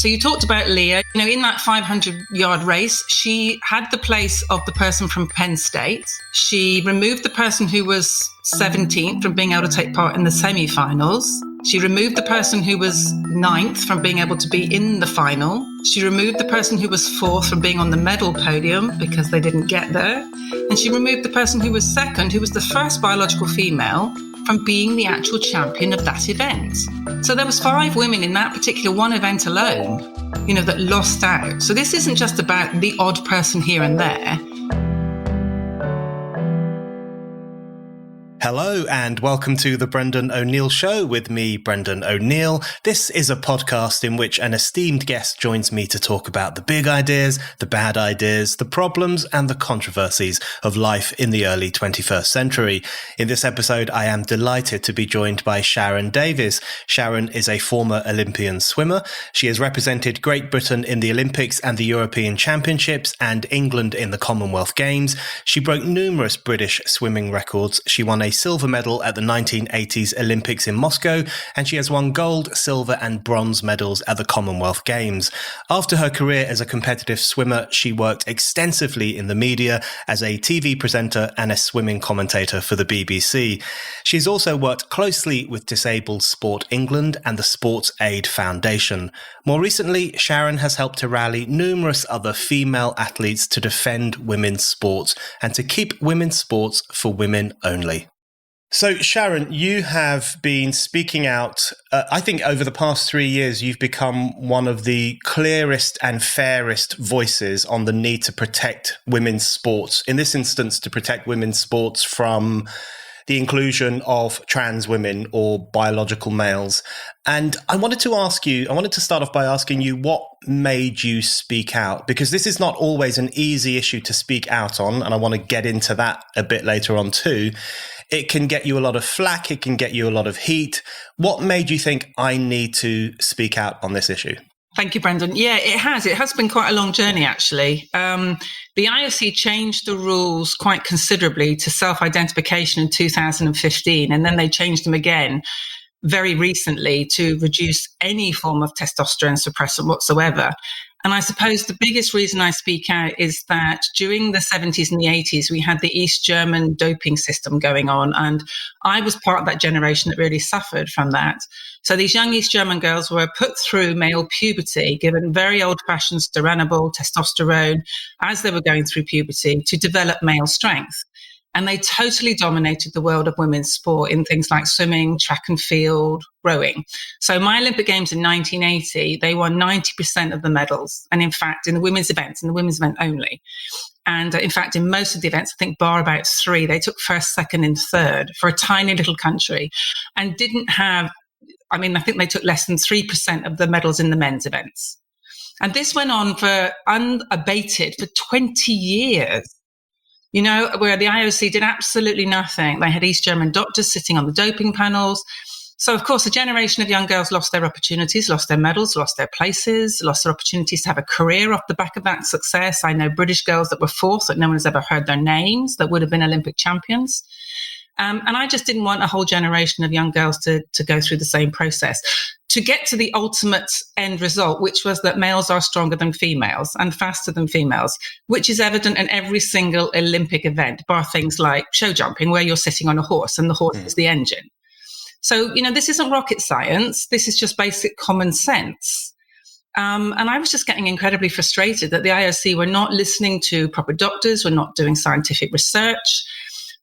So you talked about Leah. In that 500-yard race, she had the place of the person from Penn State. She removed the person who was 17th from being able to take part in the semi-finals. She removed the person who was 9th from being able to be in the final. She removed the person who was 4th from being on the medal podium because they didn't get there. And she removed the person who was 2nd, who was the first biological female, from being the actual champion of that event. So there was 5 women in that particular one event alone, that lost out. So this isn't just about the odd person here and there. Hello and welcome to the Brendan O'Neill Show with me, Brendan O'Neill. This is a podcast in which an esteemed guest joins me to talk about the big ideas, the bad ideas, the problems and the controversies of life in the early 21st century. In this episode, I am delighted to be joined by Sharron Davies. Sharron is a former Olympian swimmer. She has represented Great Britain in the Olympics and the European Championships and England in the Commonwealth Games. She broke numerous British swimming records. She won a silver medal at the 1980s Olympics in Moscow, and she has won gold, silver and bronze medals at the Commonwealth Games. After her career as a competitive swimmer, she worked extensively in the media as a TV presenter and a swimming commentator for the BBC. She's also worked closely with Disabled Sport England and the Sports Aid Foundation. More recently, Sharron has helped to rally numerous other female athletes to defend women's sports and to keep women's sports for women only. So, Sharron, you have been speaking out. I think over the past 3 years, you've become one of the clearest and fairest voices on the need to protect women's sports. In this instance, to protect women's sports from the inclusion of trans women or biological males. And I wanted to start off by asking you what made you speak out, because this is not always an easy issue to speak out on. And I want to get into that a bit later on too. It can get you a lot of flack. It can get you a lot of heat. What made you think I need to speak out on this issue? Thank you, Brendan. Yeah, it has. It has been quite a long journey, actually. The IOC changed the rules quite considerably to self-identification in 2015, and then they changed them again very recently to reduce any form of testosterone suppressant whatsoever. And I suppose the biggest reason I speak out is that during the 70s and the 80s, we had the East German doping system going on. And I was part of that generation that really suffered from that. So these young East German girls were put through male puberty, given very old-fashioned steranable testosterone as they were going through puberty to develop male strength. And they totally dominated the world of women's sport in things like swimming, track and field, rowing. So my Olympic Games in 1980, they won 90% of the medals. And in fact, in the women's events, in the women's event only. And in fact, in most of the events, I think bar about 3, they took first, second and third for a tiny little country and didn't have, I think they took less than 3% of the medals in the men's events. And this went on for unabated for 20 years. Where the IOC did absolutely nothing. They had East German doctors sitting on the doping panels. So, of course, a generation of young girls lost their opportunities, lost their medals, lost their places, lost their opportunities to have a career off the back of that success. I know British girls that were 4th, that no one has ever heard their names, that would have been Olympic champions. And I just didn't want a whole generation of young girls to go through the same process. To get to the ultimate end result, which was that males are stronger than females and faster than females, which is evident in every single Olympic event, bar things like show jumping, where you're sitting on a horse and the horse is the engine. So, this isn't rocket science. This is just basic common sense. And I was just getting incredibly frustrated that the IOC were not listening to proper doctors, were not doing scientific research.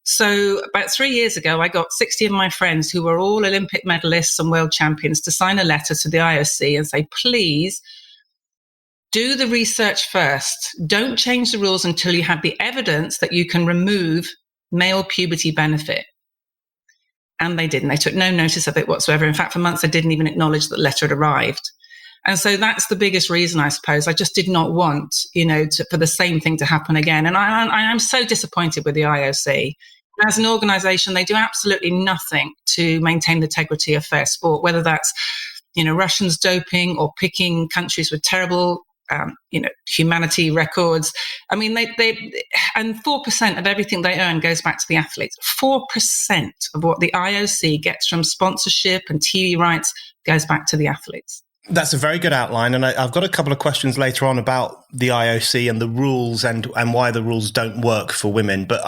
So about 3 years ago, I got 60 of my friends who were all Olympic medalists and world champions to sign a letter to the IOC and say, please do the research first. Don't change the rules until you have the evidence that you can remove male puberty benefit. And they didn't. They took no notice of it whatsoever. In fact, for months, they didn't even acknowledge that the letter had arrived. And so that's the biggest reason, I suppose. I just did not want, for the same thing to happen again. And I am so disappointed with the IOC. As an organisation, they do absolutely nothing to maintain the integrity of fair sport, whether that's, Russians doping or picking countries with terrible, humanity records. They and 4% of everything they earn goes back to the athletes. 4% of what the IOC gets from sponsorship and TV rights goes back to the athletes. That's a very good outline. And I've got a couple of questions later on about the IOC and the rules and why the rules don't work for women. But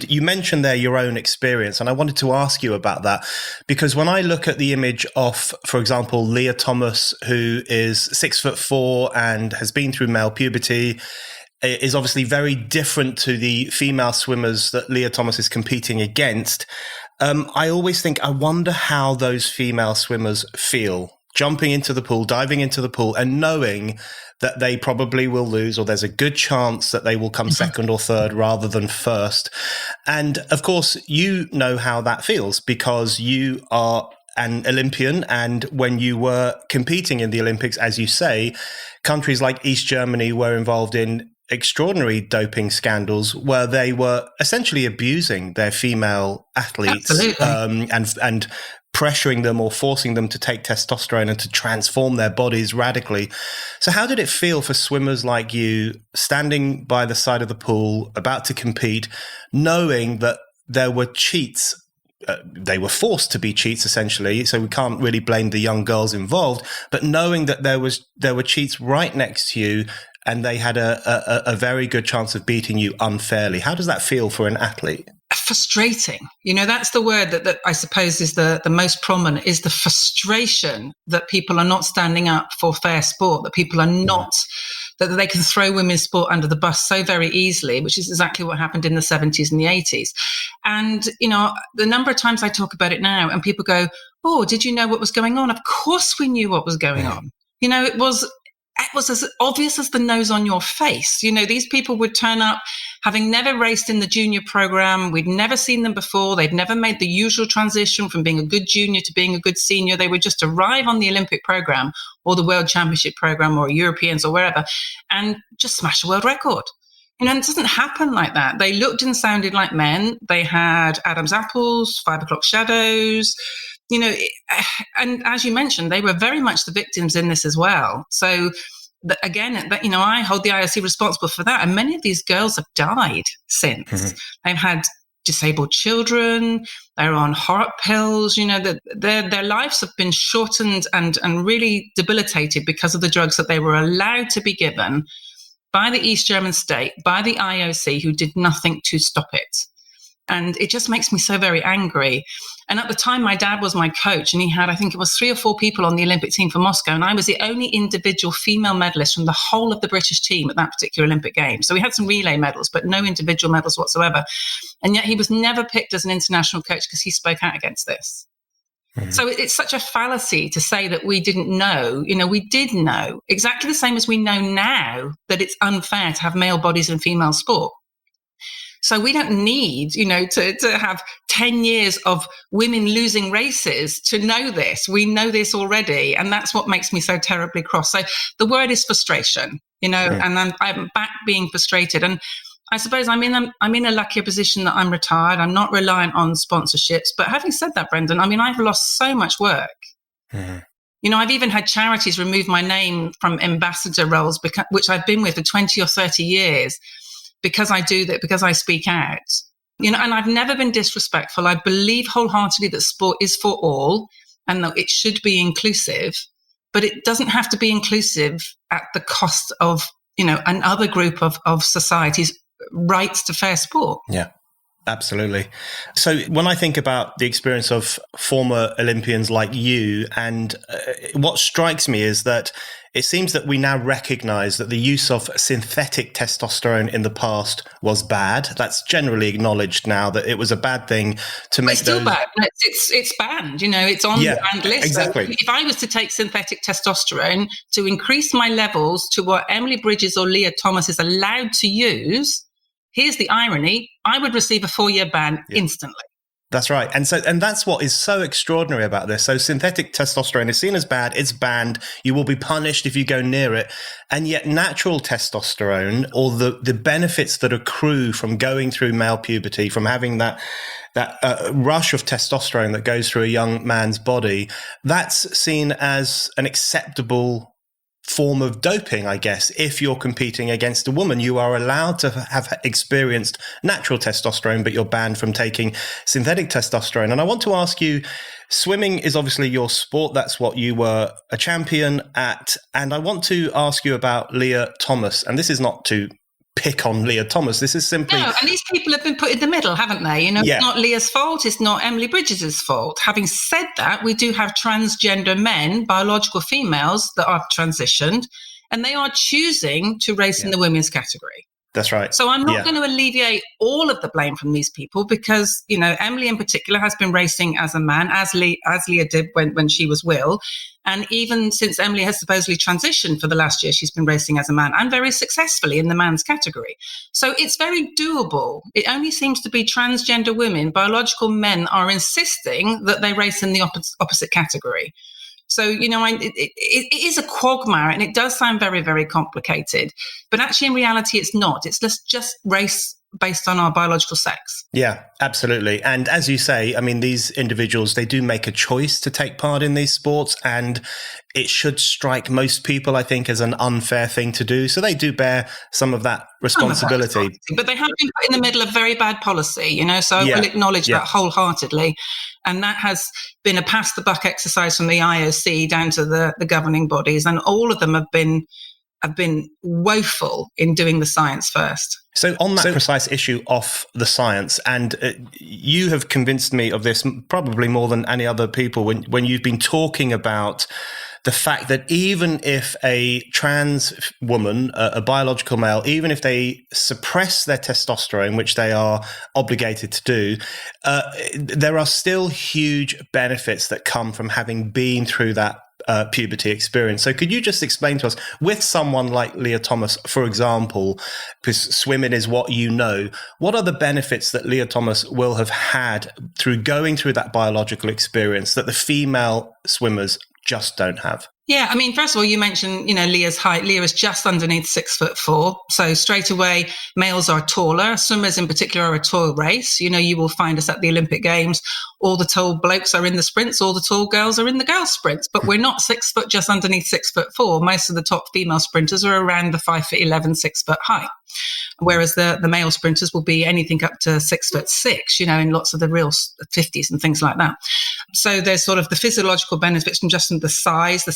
you mentioned there your own experience, and I wanted to ask you about that, because when I look at the image of, for example, Leah Thomas, who is 6'4" and has been through male puberty, is obviously very different to the female swimmers that Leah Thomas is competing against. I always think, I wonder how those female swimmers feel jumping into the pool, diving into the pool, and knowing that they probably will lose, or there's a good chance that they will come second or third rather than first. And of course, you know how that feels because you are an Olympian. And when you were competing in the Olympics, as you say, countries like East Germany were involved in extraordinary doping scandals where they were essentially abusing their female athletes and pressuring them or forcing them to take testosterone and to transform their bodies radically. So how did it feel for swimmers like you standing by the side of the pool about to compete, knowing that there were cheats? They were forced to be cheats, essentially, so we can't really blame the young girls involved, but knowing that there were cheats right next to you and they had a very good chance of beating you unfairly. How does that feel for an athlete? Frustrating. That's the word that I suppose is the most prominent, is the frustration that people are not standing up for fair sport, that people are not, that they can throw women's sport under the bus so very easily, which is exactly what happened in the 70s and the 80s. And, the number of times I talk about it now and people go, oh, did you know what was going on? Of course we knew what was going on. It was as obvious as the nose on your face. These people would turn up having never raced in the junior program. We'd never seen them before. They'd never made the usual transition from being a good junior to being a good senior. They would just arrive on the Olympic program or the World Championship program or Europeans or wherever and just smash a world record. And it doesn't happen like that. They looked and sounded like men. They had Adam's apples, 5 o'clock shadows, and as you mentioned, they were very much the victims in this as well. So I hold the IOC responsible for that. And many of these girls have died since. Mm-hmm. They've had disabled children. They're on horror pills. Their lives have been shortened and really debilitated because of the drugs that they were allowed to be given by the East German state, by the IOC, who did nothing to stop it. And it just makes me so very angry. And at the time, my dad was my coach, and he had, I think it was 3 or 4 people on the Olympic team for Moscow. And I was the only individual female medalist from the whole of the British team at that particular Olympic Games. So we had some relay medals, but no individual medals whatsoever. And yet he was never picked as an international coach because he spoke out against this. Mm-hmm. So it's such a fallacy to say that we didn't know. We did know, exactly the same as we know now that it's unfair to have male bodies in female sport. So we don't need, to have 10 years of women losing races to know this. We know this already. And that's what makes me so terribly cross. So the word is frustration, and I'm back being frustrated. And I suppose I'm in a luckier position that I'm retired. I'm not reliant on sponsorships. But having said that, Brendan, I've lost so much work. Mm-hmm. I've even had charities remove my name from ambassador roles, which I've been with for 20 or 30 years. Because I do that, because I speak out, and I've never been disrespectful. I believe wholeheartedly that sport is for all and that it should be inclusive, but it doesn't have to be inclusive at the cost of, another group of society's rights to fair sport. Yeah. Absolutely. So when I think about the experience of former Olympians like you, and what strikes me is that it seems that we now recognize that the use of synthetic testosterone in the past was bad. That's generally acknowledged now that it was a bad thing to make. It's still bad. It's banned. It's on the banned list. Exactly. So if I was to take synthetic testosterone to increase my levels to what Emily Bridges or Leah Thomas is allowed to use, here's the irony, I would receive a 4-year ban instantly. That's right. And that's what is so extraordinary about this. So synthetic testosterone is seen as bad. It's banned. You will be punished if you go near it. And yet natural testosterone, or the benefits that accrue from going through male puberty, from having that rush of testosterone that goes through a young man's body, that's seen as an acceptable form of doping, I guess. If you're competing against a woman, you are allowed to have experienced natural testosterone, but you're banned from taking synthetic testosterone. And I want to ask you, swimming is obviously your sport. That's what you were a champion at. And I want to ask you about Leah Thomas. And this is not to pick on Leah Thomas. This is simply... No, and these people have been put in the middle, haven't they? You know, Yeah. It's not Leah's fault. It's not Emily Bridges' fault. Having said that, we do have transgender men, biological females that are transitioned, and they are choosing to race in the women's category. That's right. So I'm not going to alleviate all of the blame from these people because, you know, Emily in particular has been racing as a man, as Leah did when she was Will. And even since Emily has supposedly transitioned for the last year, she's been racing as a man and very successfully in the man's category. So it's very doable. It only seems to be transgender women, biological men are insisting that they race in the opposite category. So, you know, it is a quagmire and it does sound very, very complicated. But actually, in reality, it's not. It's just race based on our biological sex. Yeah, absolutely. And as you say, I mean, these individuals, they do make a choice to take part in these sports, and it should strike most people, I think, as an unfair thing to do. So they do bear some of that responsibility. But they have been put in the middle of very bad policy, you know, so I will acknowledge that wholeheartedly. And that has been a pass the buck exercise from the IOC down to the governing bodies. And all of them have been woeful in doing the science first. So on that precise issue of the science, and you have convinced me of this probably more than any other people when you've been talking about the fact that even if a trans woman, a biological male, even if they suppress their testosterone, which they are obligated to do, there are still huge benefits that come from having been through that puberty experience. So could you just explain to us, with someone like Leah Thomas, for example, because swimming is what you know, what are the benefits that Leah Thomas will have had through going through that biological experience that the female swimmers just don't have? Yeah, I mean, first of all, you mentioned, you know, Leah's height. Leah is just underneath 6'4". So straight away, males are taller. Swimmers in particular are a tall race. You know, you will find us at the Olympic Games. All the tall blokes are in the sprints. All the tall girls are in the girls' sprints. But we're not 6 foot, just underneath 6'4". Most of the top female sprinters are around the 5'11", 6 foot height. Whereas the male sprinters will be anything up to 6'6", you know, in lots of the real 50s and things like that. So there's sort of the physiological benefits from just the size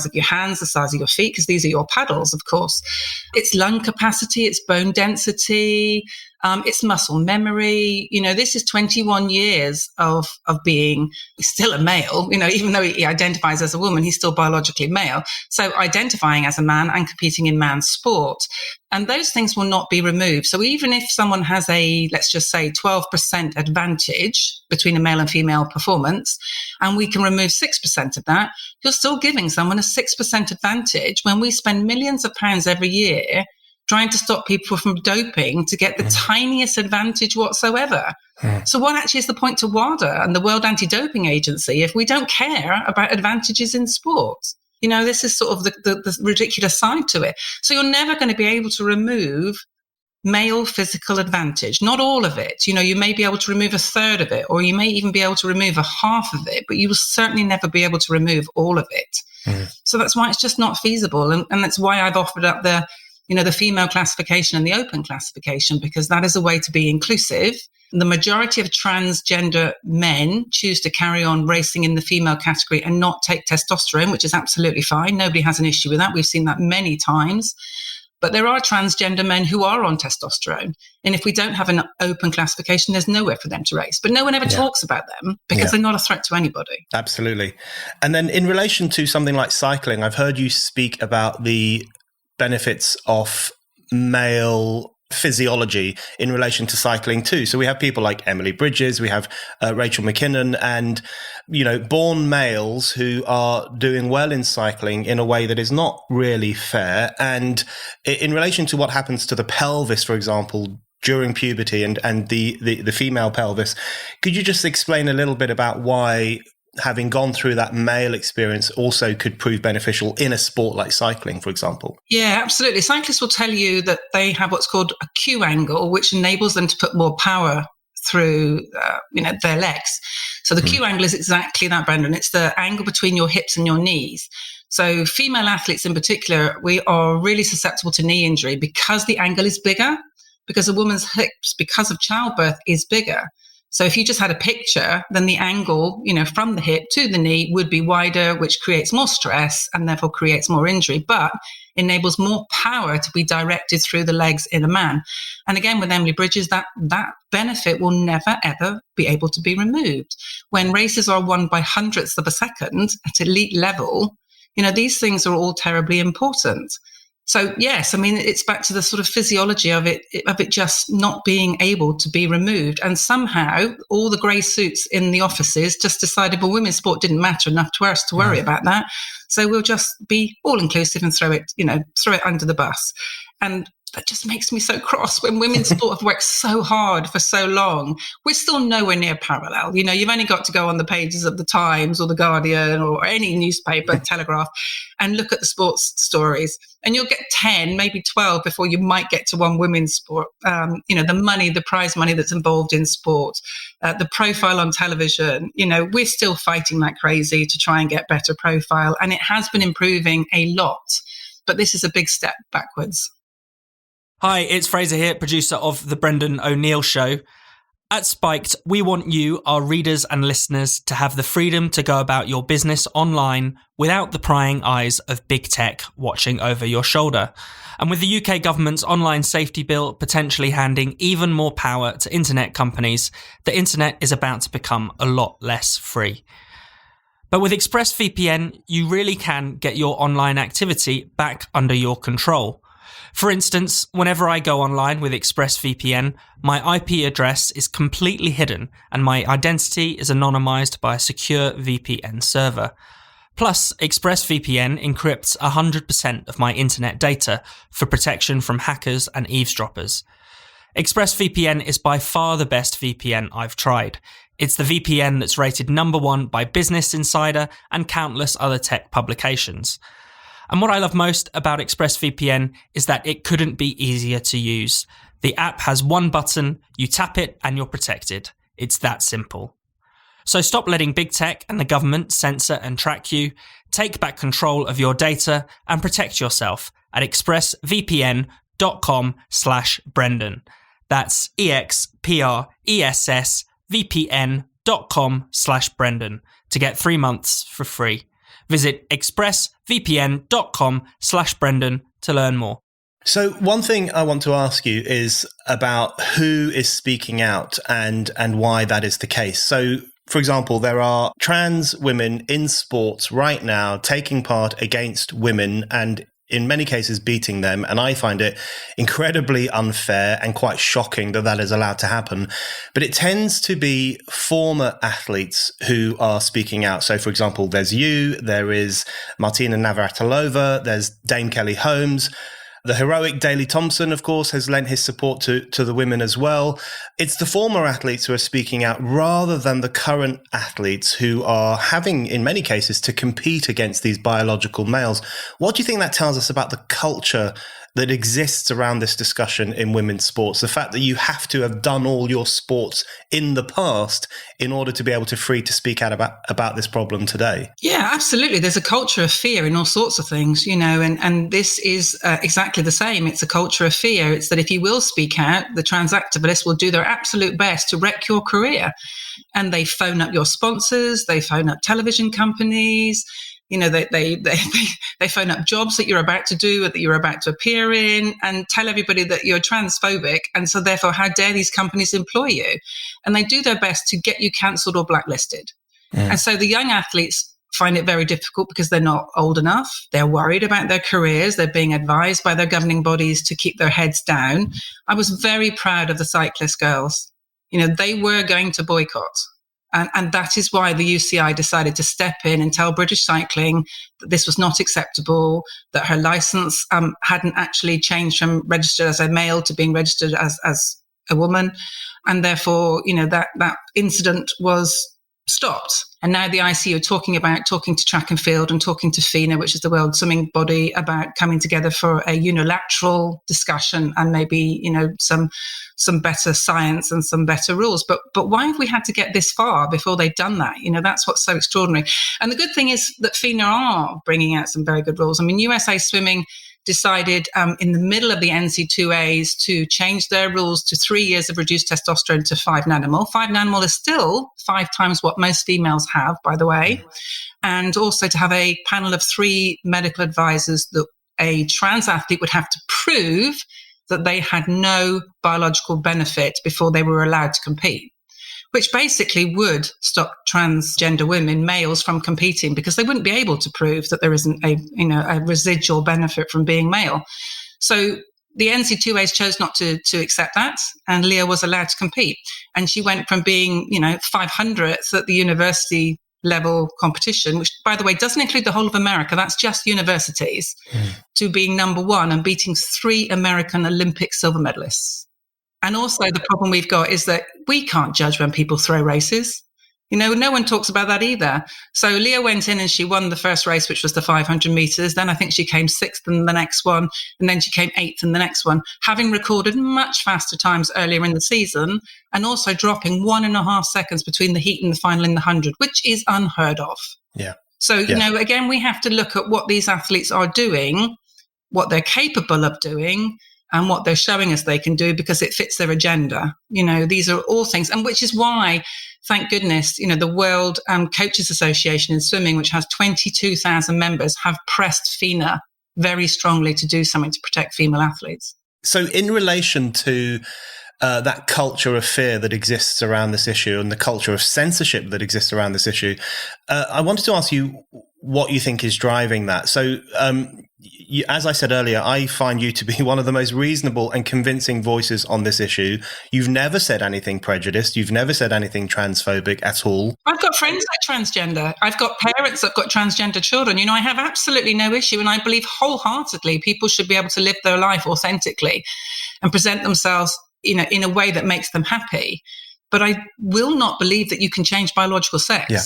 of your hands, the size of your feet, because these are your paddles, of course. It's lung capacity, it's bone density, it's muscle memory. You know, this is 21 years of being still a male. You know, even though he identifies as a woman, he's still biologically male. So identifying as a man and competing in man's sport. And those things will not be removed. So even if someone has a, let's just say, 12% advantage between a male and female performance, and we can remove 6% of that, you're still giving someone a 6% advantage when we spend millions of pounds every year trying to stop people from doping to get the tiniest advantage whatsoever. So what actually is the point to WADA and the World Anti-Doping Agency if we don't care about advantages in sport? You know, this is sort of the ridiculous side to it. So you're never going to be able to remove male physical advantage, not all of it. You know, you may be able to remove a third of it, or you may even be able to remove a half of it, but you will certainly never be able to remove all of it. So that's why it's just not feasible. And that's why I've offered up the female classification and the open classification, because that is a way to be inclusive. The majority of transgender men choose to carry on racing in the female category and not take testosterone, which is absolutely fine. Nobody has an issue with that. We've seen that many times. But there are transgender men who are on testosterone. And if we don't have an open classification, there's nowhere for them to race. But no one ever talks about them because they're not a threat to anybody. Absolutely. And then in relation to something like cycling, I've heard you speak about the benefits of male physiology in relation to cycling too. So we have people like Emily Bridges, we have Rachel McKinnon, and, you know, born males who are doing well in cycling in a way that is not really fair. And in relation to what happens to the pelvis, for example, during puberty and the female pelvis, could you just explain a little bit about why having gone through that male experience also could prove beneficial in a sport like cycling, for example? Yeah, absolutely. Cyclists will tell you that they have what's called a Q angle, which enables them to put more power through their legs. So the Q angle is exactly that, Brendan. It's the angle between your hips and your knees. So female athletes in particular, we are really susceptible to knee injury because the angle is bigger, because a woman's hips, because of childbirth, is bigger. So if you just had a picture, then the angle, from the hip to the knee would be wider, which creates more stress and therefore creates more injury, but enables more power to be directed through the legs in a man. And again, with Emily Bridges, that benefit will never, ever be able to be removed. When races are won by hundredths of a second at elite level, these things are all terribly important. So yes, it's back to the sort of physiology of it just not being able to be removed. And somehow all the grey suits in the offices just decided, well, women's sport didn't matter enough to us to worry about that. So we'll just be all inclusive and throw it under the bus. And that just makes me so cross when women's sport have worked so hard for so long. We're still nowhere near parallel. You've only got to go on the pages of the Times or the Guardian or any newspaper, Telegraph, and look at the sports stories. And you'll get 10, maybe 12 before you might get to one women's sport. The prize money that's involved in sport, the profile on television, we're still fighting like crazy to try and get better profile. And it has been improving a lot, but this is a big step backwards. Hi, it's Fraser here, producer of The Brendan O'Neill Show. At Spiked, we want you, our readers and listeners, to have the freedom to go about your business online without the prying eyes of big tech watching over your shoulder. And with the UK government's online safety bill potentially handing even more power to internet companies, the internet is about to become a lot less free. But with ExpressVPN, you really can get your online activity back under your control. For instance, whenever I go online with ExpressVPN, my IP address is completely hidden and my identity is anonymized by a secure VPN server. Plus, ExpressVPN encrypts 100% of my internet data for protection from hackers and eavesdroppers. ExpressVPN is by far the best VPN I've tried. It's the VPN that's rated #1 by Business Insider and countless other tech publications. And what I love most about ExpressVPN is that it couldn't be easier to use. The app has one button, you tap it and you're protected. It's that simple. So stop letting big tech and the government censor and track you. Take back control of your data and protect yourself at expressvpn.com/Brendan. That's expressvpn.com/Brendan to get 3 months for free. Visit expressvpn.com/Brendan to learn more. So one thing I want to ask you is about who is speaking out and why that is the case. So, for example, there are trans women in sports right now taking part against women and in many cases beating them. And I find it incredibly unfair and quite shocking that is allowed to happen. But it tends to be former athletes who are speaking out. So, for example, there's you, there is Martina Navratilova, there's Dame Kelly Holmes. The heroic Daley Thompson, of course, has lent his support to the women as well. It's the former athletes who are speaking out rather than the current athletes who are having, in many cases, to compete against these biological males. What do you think that tells us about the culture that exists around this discussion in women's sports? The fact that you have to have done all your sports in the past in order to be able to free to speak out about this problem today. Yeah, absolutely. There's a culture of fear in all sorts of things, and this is exactly the same. It's a culture of fear. It's that if you will speak out, the trans activists will do their absolute best to wreck your career. And they phone up your sponsors, they phone up television companies, they phone up jobs that you're about to do or that you're about to appear in and tell everybody that you're transphobic. And so therefore, how dare these companies employ you? And they do their best to get you cancelled or blacklisted. And so the young athletes find it very difficult because they're not old enough. They're worried about their careers. They're being advised by their governing bodies to keep their heads down. I was very proud of the cyclist girls. They were going to boycott. And that is why the UCI decided to step in and tell British Cycling that this was not acceptable, that her licence hadn't actually changed from registered as a male to being registered as a woman. And therefore, that incident was stopped. And now the ICU are talking to track and field and talking to FINA, which is the world swimming body, about coming together for a unilateral discussion and maybe, some better science and some better rules. But why have we had to get this far before they've done that? That's what's so extraordinary. And the good thing is that FINA are bringing out some very good rules. I mean, USA Swimming decided in the middle of the NC2As to change their rules to 3 years of reduced testosterone to 5 nanomole. 5 nanomole is still 5 times what most females have, by the way. And also to have a panel of 3 medical advisors that a trans athlete would have to prove that they had no biological benefit before they were allowed to compete, which basically would stop transgender women, males, from competing because they wouldn't be able to prove that there isn't a residual benefit from being male. So the NC2As chose not to accept that, and Leah was allowed to compete. And she went from being, 500th at the university level competition, which, by the way, doesn't include the whole of America, that's just universities, to being number 1 and beating 3 American Olympic silver medalists. And also the problem we've got is that we can't judge when people throw races. No one talks about that either. So Leah went in and she won the first race, which was the 500 meters. Then I think she came 6th in the next one. And then she came 8th in the next one, having recorded much faster times earlier in the season and also dropping 1.5 seconds between the heat and the final in the 100, which is unheard of. Yeah. So, again, we have to look at what these athletes are doing, what they're capable of doing, and what they're showing us they can do because it fits their agenda. These are all things, and which is why, thank goodness, the World Coaches Association in swimming, which has 22,000 members, have pressed FINA very strongly to do something to protect female athletes. So in relation to that culture of fear that exists around this issue and the culture of censorship that exists around this issue, I wanted to ask you what you think is driving that. So, as I said earlier, I find you to be one of the most reasonable and convincing voices on this issue. You've never said anything prejudiced. You've never said anything transphobic at all. I've got friends that are transgender. I've got parents that've got transgender children. I have absolutely no issue. And I believe wholeheartedly people should be able to live their life authentically and present themselves in a way that makes them happy. But I will not believe that you can change biological sex. Yeah.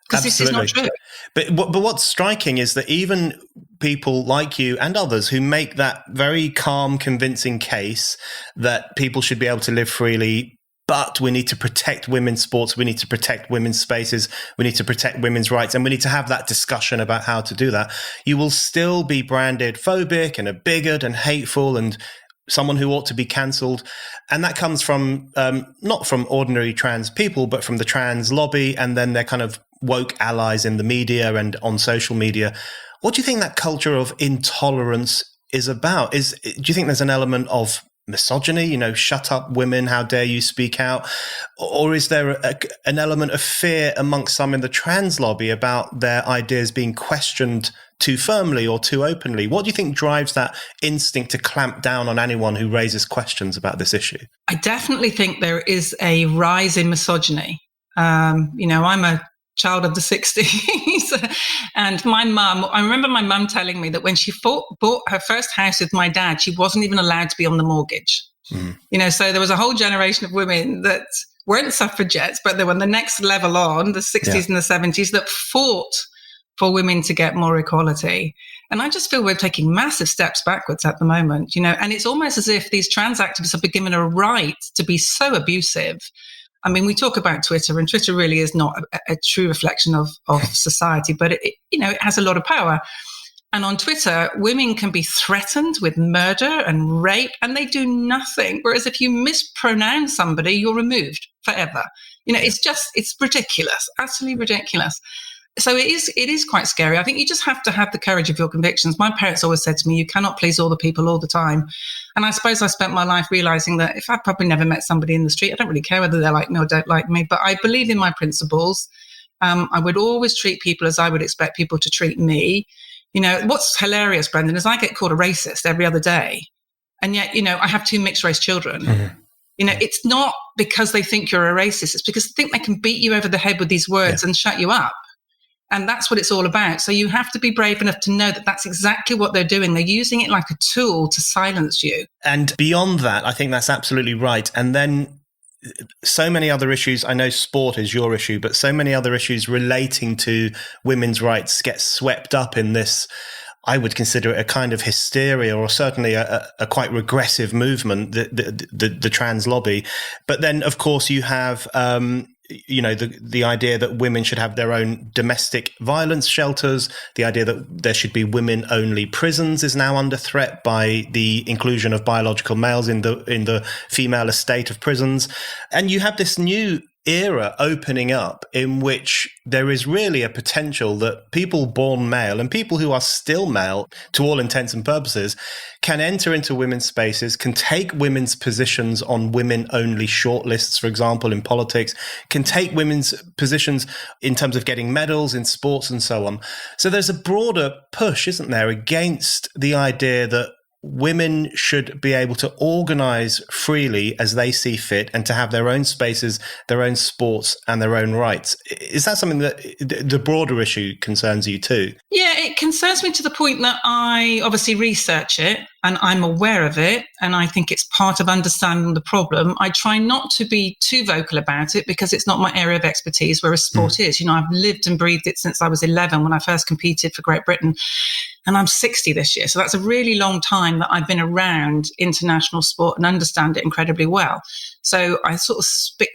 Because this is not true. But what's striking is that even people like you and others who make that very calm, convincing case that people should be able to live freely, but we need to protect women's sports, we need to protect women's spaces, we need to protect women's rights, and we need to have that discussion about how to do that, you will still be branded phobic and a bigot and hateful and someone who ought to be cancelled. And that comes from not from ordinary trans people, but from the trans lobby and then their kind of woke allies in the media and on social media. What do you think that culture of intolerance is about? Do you think there's an element of misogyny, shut up women, how dare you speak out? Or is there an element of fear amongst some in the trans lobby about their ideas being questioned too firmly or too openly? What do you think drives that instinct to clamp down on anyone who raises questions about this issue? I definitely think there is a rise in misogyny. I'm a child of the 60s. And I remember my mum telling me that when she bought her first house with my dad, she wasn't even allowed to be on the mortgage. So there was a whole generation of women that weren't suffragettes, but they were the next level on, the 60s and the 70s, that fought for women to get more equality. And I just feel we're taking massive steps backwards at the moment, and it's almost as if these trans activists have been given a right to be so abusive. I mean, we talk about Twitter, and Twitter really is not a true reflection of society, but it has a lot of power. And on Twitter, women can be threatened with murder and rape, and they do nothing. Whereas if you mispronounce somebody, you're removed forever. It's ridiculous, utterly ridiculous. So it is quite scary. I think you just have to have the courage of your convictions. My parents always said to me, you cannot please all the people all the time. And I suppose I spent my life realizing that if I probably never met somebody in the street, I don't really care whether they like me or don't like me, but I believe in my principles. I would always treat people as I would expect people to treat me. What's hilarious, Brendan, is I get called a racist every other day. And yet, I have 2 mixed race children. Mm-hmm. It's not because they think you're a racist. It's because they think they can beat you over the head with these words and shut you up. And that's what it's all about. So you have to be brave enough to know that that's exactly what they're doing. They're using it like a tool to silence you. And beyond that, I think that's absolutely right. And then so many other issues. I know sport is your issue, but so many other issues relating to women's rights get swept up in this. I would consider it a kind of hysteria, or certainly a quite regressive movement, the trans lobby. But then, of course, you have the idea that women should have their own domestic violence shelters. The idea that there should be women-only prisons is now under threat by the inclusion of biological males in the female estate of prisons. And you have this new era opening up in which there is really a potential that people born male and people who are still male, to all intents and purposes, can enter into women's spaces, can take women's positions on women-only shortlists, for example, in politics, can take women's positions in terms of getting medals in sports and so on. So there's a broader push, isn't there, against the idea that women should be able to organise freely as they see fit and to have their own spaces, their own sports and their own rights. Is that something that the broader issue concerns you too? Yeah, it concerns me to the point that I obviously research it and I'm aware of it, and I think it's part of understanding the problem. I try not to be too vocal about it because it's not my area of expertise, whereas sport is. I've lived and breathed it since I was 11 when I first competed for Great Britain. And I'm 60 this year. So that's a really long time that I've been around international sport and understand it incredibly well. So I sort of stick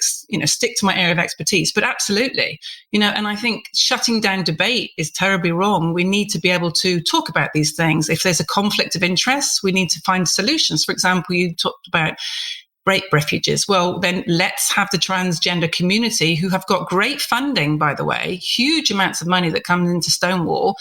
to my area of expertise. But absolutely, and I think shutting down debate is terribly wrong. We need to be able to talk about these things. If there's a conflict of interest, we need to find solutions. For example, you talked about rape refuges. Well, then let's have the transgender community, who have got great funding, by the way, huge amounts of money that comes into Stonewall.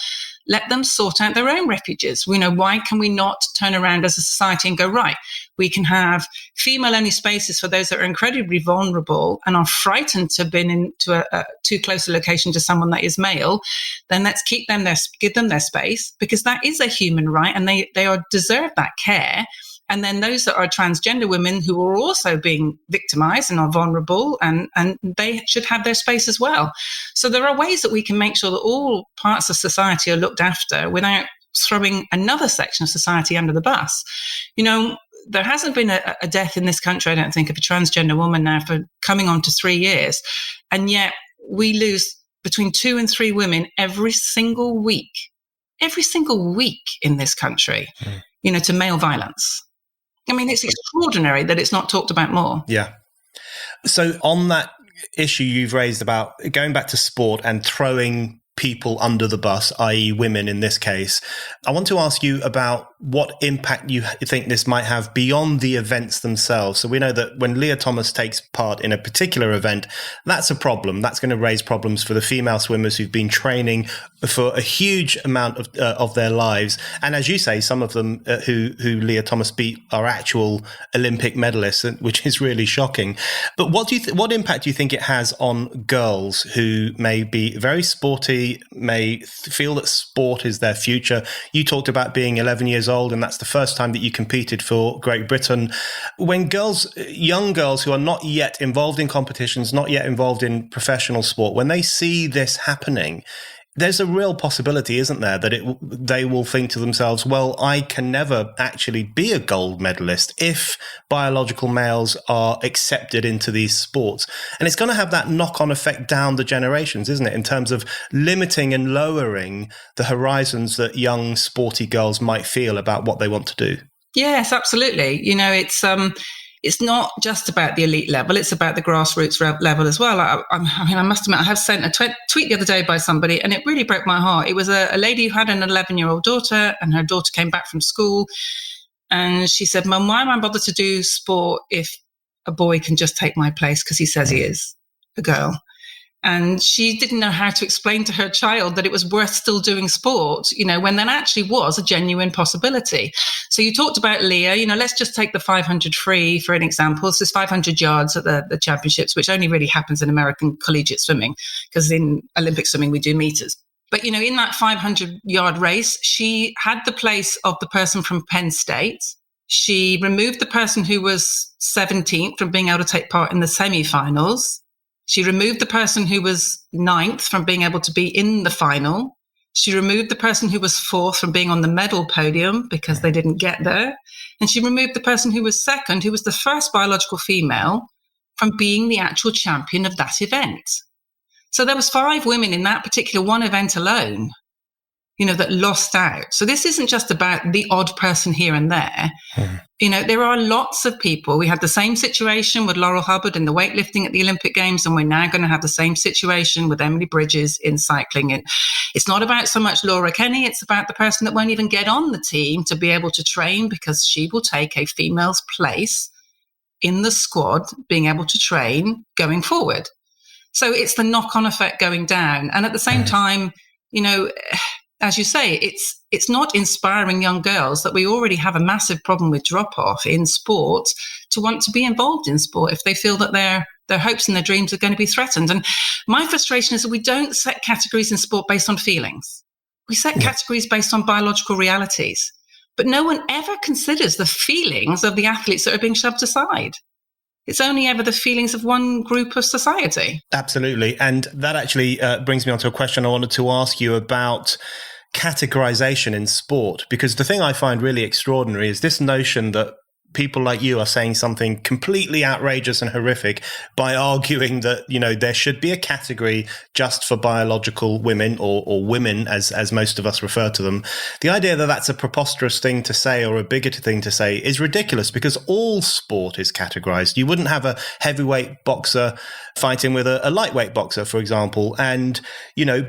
Let them sort out their own refuges. Why can we not turn around as a society and go, right, we can have female-only spaces for those that are incredibly vulnerable and are frightened to have been into a too close a location to someone that is male. Then let's give them their space, because that is a human right and they deserve that care. And then those that are transgender women who are also being victimized and are vulnerable, and they should have their space as well. So there are ways that we can make sure that all parts of society are looked after without throwing another section of society under the bus. There hasn't been a death in this country, I don't think, of a transgender woman now for coming on to 3 years. And yet we lose between 2 and 3 women every single week in this country, to male violence. I mean, it's extraordinary that it's not talked about more. Yeah. So on that issue you've raised about going back to sport and throwing people under the bus, i.e. women in this case, I want to ask you about what impact you think this might have beyond the events themselves. So we know that when Leah Thomas takes part in a particular event, that's a problem. That's going to raise problems for the female swimmers who've been training for a huge amount of their lives. And as you say, some of them who Leah Thomas beat are actual Olympic medalists, which is really shocking. But what impact do you think it has on girls who may be very sporty, may feel that sport is their future? You talked about being 11 years old, and that's the first time that you competed for Great Britain. When young girls who are not yet involved in competitions, not yet involved in professional sport, when they see this happening, there's a real possibility, isn't there, that they will think to themselves, well, I can never actually be a gold medalist if biological males are accepted into these sports. And it's going to have that knock-on effect down the generations, isn't it, in terms of limiting and lowering the horizons that young sporty girls might feel about what they want to do. Yes, absolutely. It's not just about the elite level, it's about the grassroots level as well. I must admit, I have sent a tweet the other day by somebody, and it really broke my heart. It was a lady who had an 11-year-old daughter, and her daughter came back from school, and she said, Mum, why am I bothered to do sport if a boy can just take my place because he says he is a girl? And she didn't know how to explain to her child that it was worth still doing sport, when that actually was a genuine possibility. So you talked about Leah, let's just take the 500 free for an example. So it's 500 yards at the championships, which only really happens in American collegiate swimming, because in Olympic swimming, we do meters. But, in that 500-yard race, she had the place of the person from Penn State. She removed the person who was 17th from being able to take part in the semi-finals. She removed the person who was 9th from being able to be in the final. She removed the person who was 4th from being on the medal podium because they didn't get there. And she removed the person who was 2nd, who was the first biological female from being the actual champion of that event. So there was 5 women in that particular one event alone, that lost out. So this isn't just about the odd person here and there. There are lots of people. We had the same situation with Laurel Hubbard in the weightlifting at the Olympic Games, and we're now going to have the same situation with Emily Bridges in cycling. It's not about so much Laura Kenny, it's about the person that won't even get on the team to be able to train, because she will take a female's place in the squad being able to train going forward. So it's the knock-on effect going down. And at the same time, as you say, it's not inspiring young girls that we already have a massive problem with drop-off in sport to want to be involved in sport if they feel that their hopes and their dreams are going to be threatened. And my frustration is that we don't set categories in sport based on feelings. We set categories based on biological realities. But no one ever considers the feelings of the athletes that are being shoved aside. It's only ever the feelings of one group of society. Absolutely. And that actually brings me on to a question I wanted to ask you about categorization in sport, because the thing I find really extraordinary is this notion that people like you are saying something completely outrageous and horrific by arguing that, there should be a category just for biological women or women, as most of us refer to them. The idea that that's a preposterous thing to say or a bigoted thing to say is ridiculous, because all sport is categorized. You wouldn't have a heavyweight boxer fighting with a lightweight boxer, for example. And,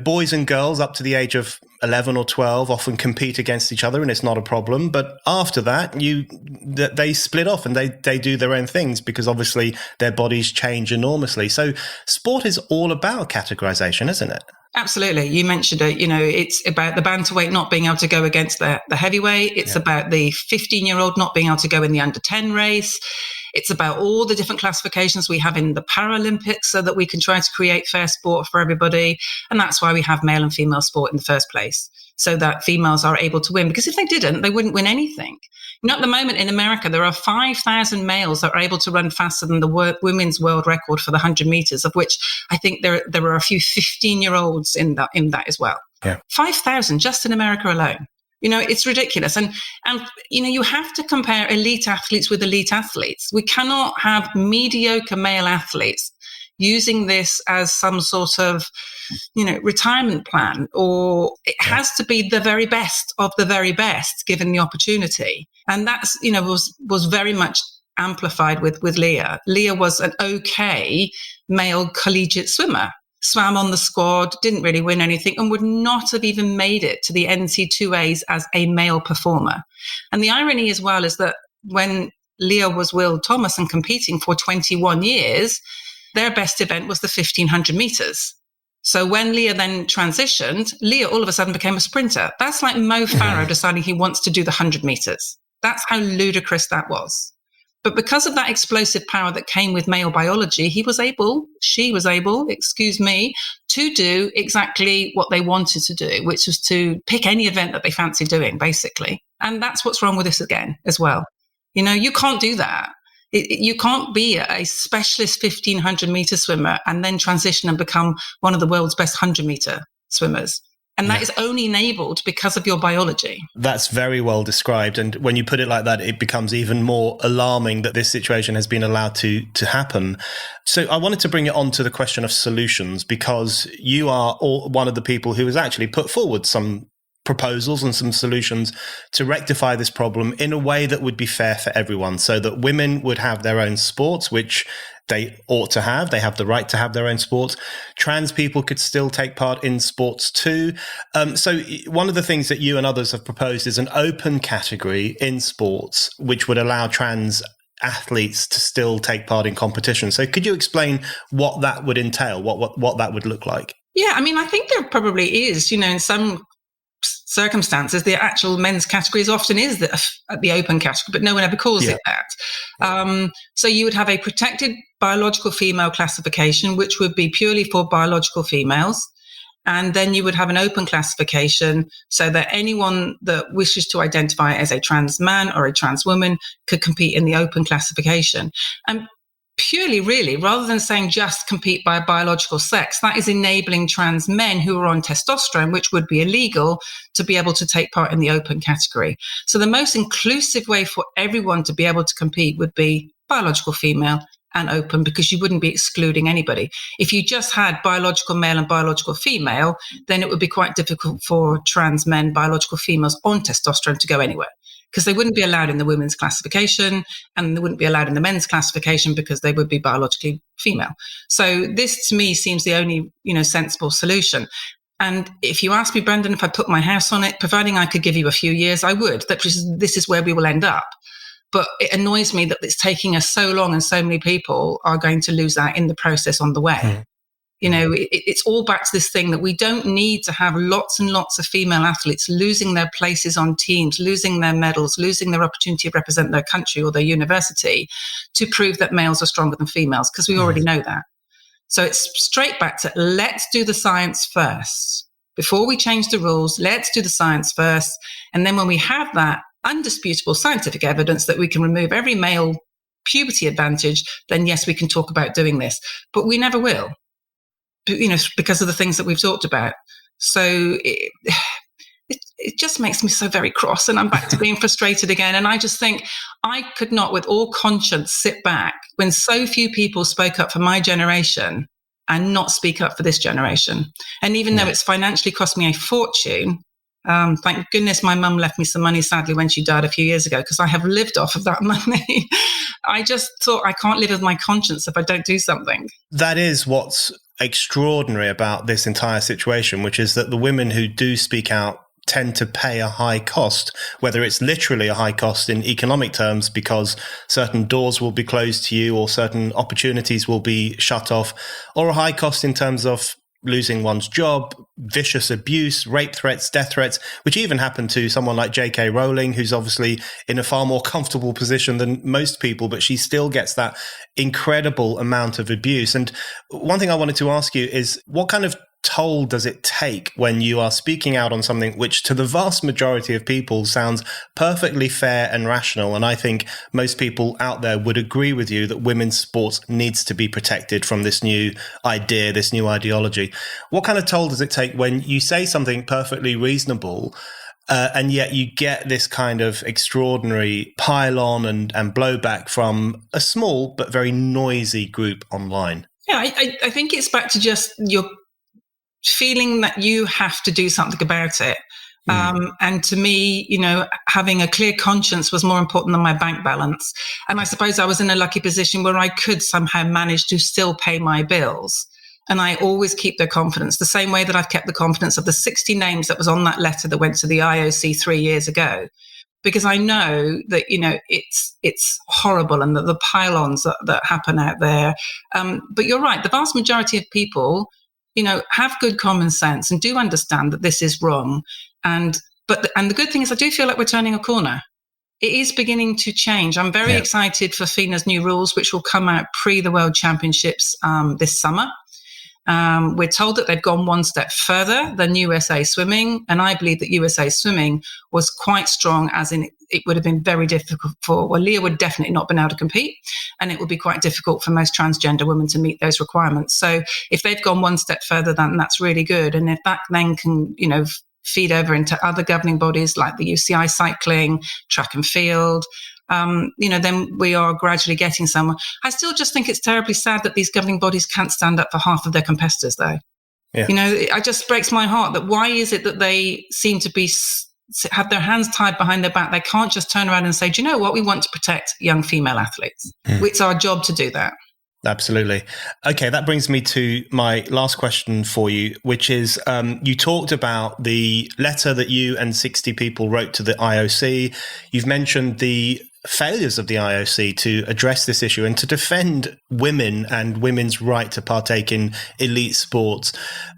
boys and girls up to the age of 11 or 12 often compete against each other, and it's not a problem. But after that, they split off and they do their own things, because obviously their bodies change enormously. So sport is all about categorization, isn't it? Absolutely. You mentioned it. It's about the bantamweight not being able to go against the heavyweight. It's about the 15-year-old not being able to go in the under 10 race. It's about all the different classifications we have in the Paralympics so that we can try to create fair sport for everybody. And that's why we have male and female sport in the first place, so that females are able to win. Because if they didn't, they wouldn't win anything. At the moment in America, there are 5,000 males that are able to run faster than the women's world record for the 100 meters, of which I think there are a few 15-year-olds in that as well. Yeah. 5,000 just in America alone. It's ridiculous. And you have to compare elite athletes with elite athletes. We cannot have mediocre male athletes using this as some sort of, retirement plan, or it has to be the very best of the very best given the opportunity. And that's, was very much amplified with Leah. Leah was an okay male collegiate swimmer, swam on the squad, didn't really win anything, and would not have even made it to the NC2As as a male performer. And the irony as well is that when Leah was Will Thomas and competing for 21 years, their best event was the 1,500 meters. So when Leah then transitioned, Leah all of a sudden became a sprinter. That's like Mo Farah deciding he wants to do the 100 meters. That's how ludicrous that was. But because of that explosive power that came with male biology, she was able, to do exactly what they wanted to do, which was to pick any event that they fancied doing, basically. And that's what's wrong with this again, as well. You can't do that. You can't be a specialist 1,500 meter swimmer and then transition and become one of the world's best 100 meter swimmers. And that is only enabled because of your biology. That's very well described. And when you put it like that, it becomes even more alarming that this situation has been allowed to happen. So I wanted to bring it on to the question of solutions, because you are one of the people who has actually put forward some proposals and some solutions to rectify this problem in a way that would be fair for everyone, so that women would have their own sports, which they ought to have. They have the right to have their own sports. Trans people could still take part in sports too. So one of the things that you and others have proposed is an open category in sports, which would allow trans athletes to still take part in competition. So could you explain what that would entail, what that would look like? Yeah, I think there probably is, in some circumstances, the actual men's categories often is the open category, but no one ever calls it that. So you would have a protected biological female classification, which would be purely for biological females. And then you would have an open classification so that anyone that wishes to identify as a trans man or a trans woman could compete in the open classification. And purely, really, rather than saying just compete by biological sex, that is enabling trans men who are on testosterone, which would be illegal, to be able to take part in the open category. So the most inclusive way for everyone to be able to compete would be biological female and open, because you wouldn't be excluding anybody. If you just had biological male and biological female, then it would be quite difficult for trans men, biological females on testosterone to go anywhere, because they wouldn't be allowed in the women's classification and they wouldn't be allowed in the men's classification because they would be biologically female. So this to me seems the only, sensible solution. And if you ask me, Brendan, if I put my house on it, providing I could give you a few years, I would. This is where we will end up. But it annoys me that it's taking us so long and so many people are going to lose out in the process on the way. It's all back to this thing that we don't need to have lots and lots of female athletes losing their places on teams, losing their medals, losing their opportunity to represent their country or their university to prove that males are stronger than females, because we already know that. So it's straight back to, let's do the science first. Before we change the rules, let's do the science first. And then when we have that undisputable scientific evidence that we can remove every male puberty advantage, then yes, we can talk about doing this. But we never will. Because of the things that we've talked about. So it just makes me so very cross, and I'm back to being frustrated again. And I just think I could not, with all conscience, sit back when so few people spoke up for my generation and not speak up for this generation. And even though it's financially cost me a fortune, thank goodness my mum left me some money, sadly, when she died a few years ago, because I have lived off of that money. I just thought, I can't live with my conscience if I don't do something. That is what's extraordinary about this entire situation, which is that the women who do speak out tend to pay a high cost, whether it's literally a high cost in economic terms because certain doors will be closed to you or certain opportunities will be shut off, or a high cost in terms of losing one's job, vicious abuse, rape threats, death threats, which even happened to someone like J.K. Rowling, who's obviously in a far more comfortable position than most people, but she still gets that incredible amount of abuse. And one thing I wanted to ask you is, what kind of toll does it take when you are speaking out on something which to the vast majority of people sounds perfectly fair and rational? And I think most people out there would agree with you that women's sports needs to be protected from this new idea, this new ideology. What kind of toll does it take when you say something perfectly reasonable and yet you get this kind of extraordinary pile-on and blowback from a small but very noisy group online? Yeah, I think it's back to just your feeling that you have to do something about it. And to me, having a clear conscience was more important than my bank balance. And I suppose I was in a lucky position where I could somehow manage to still pay my bills. And I always keep their confidence, the same way that I've kept the confidence of the 60 names that was on that letter that went to the IOC 3 years ago. Because I know that, it's horrible, and that the pile-ons that happen out there. But you're right, the vast majority of people have good common sense and do understand that this is wrong. And the good thing is, I do feel like we're turning a corner. It is beginning to change. I'm very excited for FINA's new rules, which will come out pre the World Championships this summer. We're told that they've gone one step further than USA Swimming, and I believe that USA Swimming was quite strong, as in it would have been very difficult Leah would definitely not been able to compete, and it would be quite difficult for most transgender women to meet those requirements. So if they've gone one step further, then that's really good. And if that then can, feed over into other governing bodies like the UCI cycling, track and field, then we are gradually getting somewhere. I still just think it's terribly sad that these governing bodies can't stand up for half of their competitors, though. Yeah. It just breaks my heart that why is it that they seem to have their hands tied behind their back? They can't just turn around and say, do you know what? We want to protect young female athletes. It's our job to do that. Absolutely. Okay, that brings me to my last question for you, which is you talked about the letter that you and 60 people wrote to the IOC. You've mentioned the failures of the IOC to address this issue and to defend women and women's right to partake in elite sports.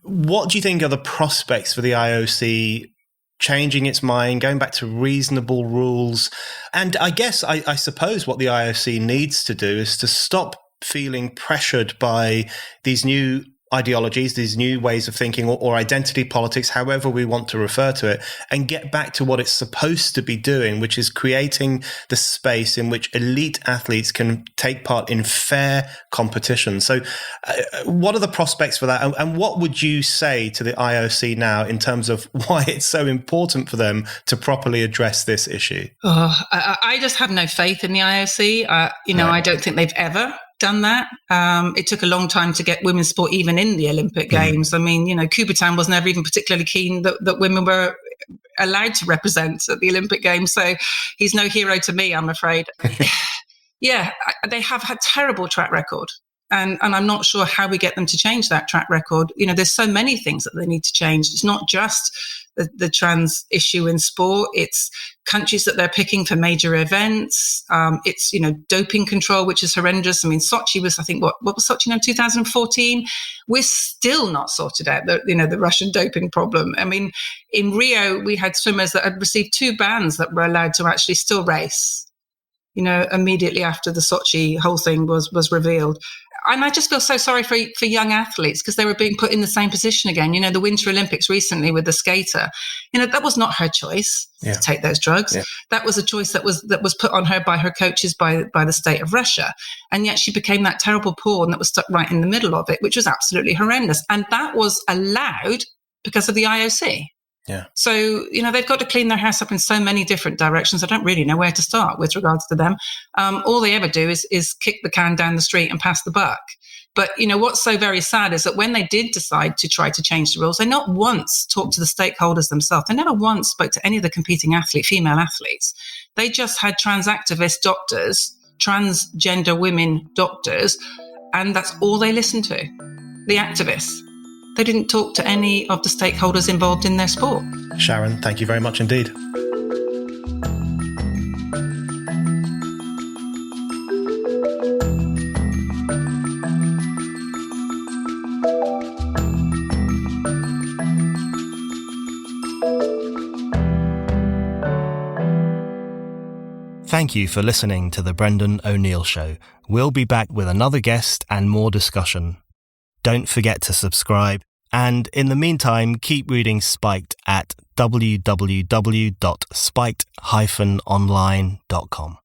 What do you think are the prospects for the IOC changing its mind, going back to reasonable rules? And I guess, I suppose what the IOC needs to do is to stop feeling pressured by these new ideologies, these new ways of thinking, or identity politics, however we want to refer to it, and get back to what it's supposed to be doing, which is creating the space in which elite athletes can take part in fair competition. So what are the prospects for that? And what would you say to the IOC now in terms of why it's so important for them to properly address this issue? I just have no faith in the IOC. I don't think they've ever done that. It took a long time to get women's sport even in the Olympic Games. I mean, Kubertan was never even particularly keen that women were allowed to represent at the Olympic Games. So he's no hero to me, I'm afraid. Yeah, they have had terrible track record. And I'm not sure how we get them to change that track record. There's so many things that they need to change. It's not just the trans issue in sport. It's countries that they're picking for major events. It's, doping control, which is horrendous. I mean, Sochi was, I think, what was Sochi in 2014? We're still not sorted out the Russian doping problem. I mean, in Rio, we had swimmers that had received 2 bans that were allowed to actually still race, immediately after the Sochi whole thing was revealed. And I just feel so sorry for young athletes because they were being put in the same position again. The Winter Olympics recently with the skater, that was not her choice to take those drugs. Yeah. That was a choice that was put on her by her coaches by the state of Russia. And yet she became that terrible pawn that was stuck right in the middle of it, which was absolutely horrendous. And that was allowed because of the IOC. Yeah. So, they've got to clean their house up in so many different directions. I don't really know where to start with regards to them. All they ever do is kick the can down the street and pass the buck. But, what's so very sad is that when they did decide to try to change the rules, they not once talked to the stakeholders themselves. They never once spoke to any of the competing female athletes. They just had trans activist doctors, transgender women doctors, and that's all they listened to, the activists. They didn't talk to any of the stakeholders involved in their sport. Sharron, thank you very much indeed. Thank you for listening to The Brendan O'Neill Show. We'll be back with another guest and more discussion. Don't forget to subscribe. And in the meantime, keep reading Spiked at www.spiked-online.com.